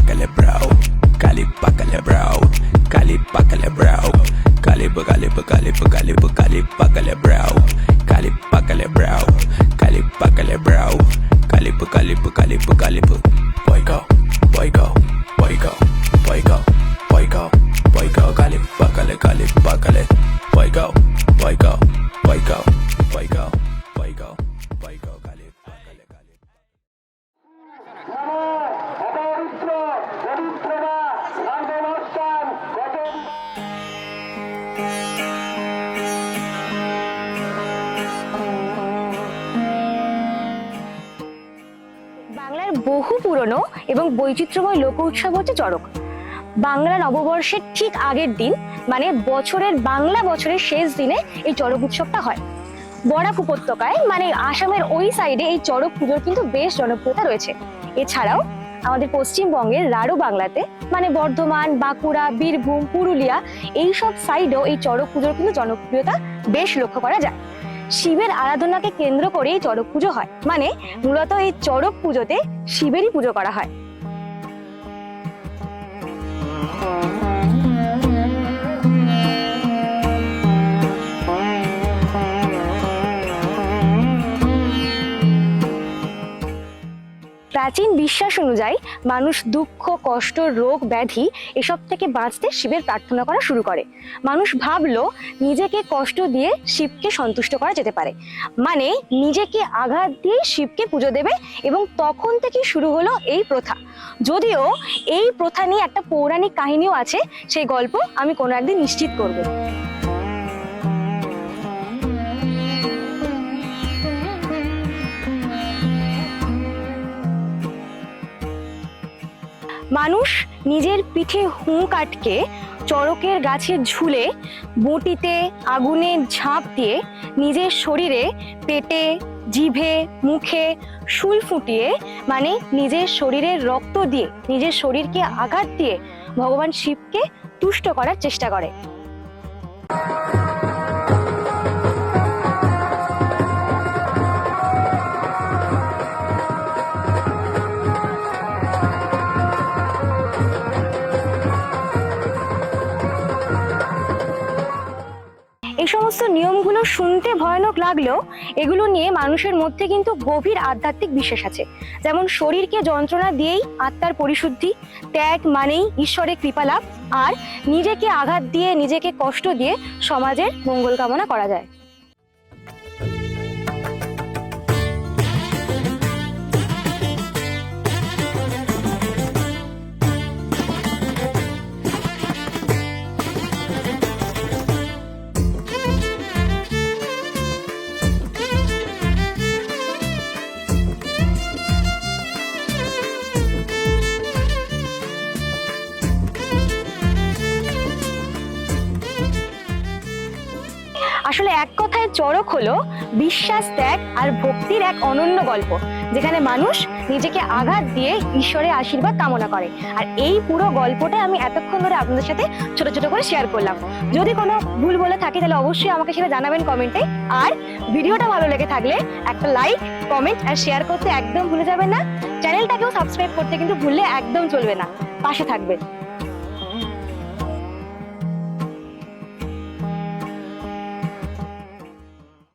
pakale bro, kali pakale bro, kali pakale bro, kali pakale bro, kali pakale bro, kali pakale bro, kali pakale bro, kali pakale bro, kali pakale bro, kali pakale bro. Boy go, boy go, boy go, boy go, boy go, boy go, kali pakale, kali pakale. Boy go, boy go, boy go, boy go, boy go, boy go, kali pakale, kali. বাংলার বহু পুরনো এবং বৈচিত্র্যময় লোক উৎসব হচ্ছে চড়ক। বাংলা নববর্ষের ঠিক আগের দিন মানে বাংলা বছরের শেষ দিনে এই চড়ক উৎসবটা হয়। বরাক উপত্যকায় মানে আসামের ওই সাইডে এই চড়ক পুজোর কিন্তু বেশ জনপ্রিয়তা রয়েছে। এছাড়াও আমাদের পশ্চিমবঙ্গের রাঢ় বাংলাতে মানে বর্ধমান, বাঁকুড়া, বীরভূম, পুরুলিয়া এইসব সাইডেও এই চড়ক পুজোর কিন্তু জনপ্রিয়তা বেশ লক্ষ্য করা যায়। শিবের আরাধনাকে কেন্দ্র করে এই চড়ক পুজো হয়, মানে মূলত এই চড়ক পুজোতে শিবেরই পুজো করা হয়। প্রাচীন বিশ্বাস অনুযায়ী মানুষ দুঃখ, কষ্ট, রোগ, ব্যাধি এসব থেকে বাঁচতে শিবের প্রার্থনা করা শুরু করে। মানুষ ভাবলো নিজেকে কষ্ট দিয়ে শিবকে সন্তুষ্ট করা যেতে পারে, মানে নিজেকে আঘাত দিয়ে শিবকে পুজো দেবে, এবং তখন থেকে শুরু হলো এই প্রথা। যদিও এই প্রথা নিয়ে একটা পৌরাণিক কাহিনীও আছে, সেই গল্প আমি কোনো একদিন নিশ্চিত করব। মানুষ নিজের পিঠে হুঁক আটকে চড়কের গাছে ঝুলে বটিতে আগুনের ঝাঁপ দিয়ে নিজের শরীরে, পেটে, জিভে, মুখে শুল ফুটিয়ে মানে নিজের শরীরের রক্ত দিয়ে নিজের শরীরকে আঘাত দিয়ে ভগবান শিবকে তুষ্ট করার চেষ্টা করে। এই সমস্ত নিয়মগুলো শুনতে ভয়ানক লাগলেও এগুলো নিয়ে মানুষের মধ্যে কিন্তু গভীর আধ্যাত্মিক বিশ্বাস আছে। যেমন শরীরকে যন্ত্রণা দিয়েই আত্মার পরিশুদ্ধি, ত্যাগ মানেই ঈশ্বরের কৃপা লাভ, আর নিজেকে আঘাত দিয়ে নিজেকে কষ্ট দিয়ে সমাজের মঙ্গল কামনা করা যায়। আসলে এক কথায় চড়ক হলো বিশ্বাস, ত্যাগ আর ভক্তির এক অনন্য গল্প, যেখানে মানুষ নিজেকে আঘাত দিয়ে ঈশ্বরের আশীর্বাদ কামনা করে। আর এই পুরো গল্পটা আমি এতক্ষণ ধরে আপনাদের সাথে ছোট ছোট করে শেয়ার করলাম। যদি কোনো ভুল বলে থাকি তাহলে অবশ্যই আমাকে সেটা জানাবেন কমেন্টে। আর ভিডিওটা ভালো লেগে থাকলে একটা লাইক, কমেন্ট আর শেয়ার করতে একদম ভুলে যাবেন না। চ্যানেলটাকেও সাবস্ক্রাইব করতে কিন্তু ভুললে একদম চলবে না, পাশে থাকবেন।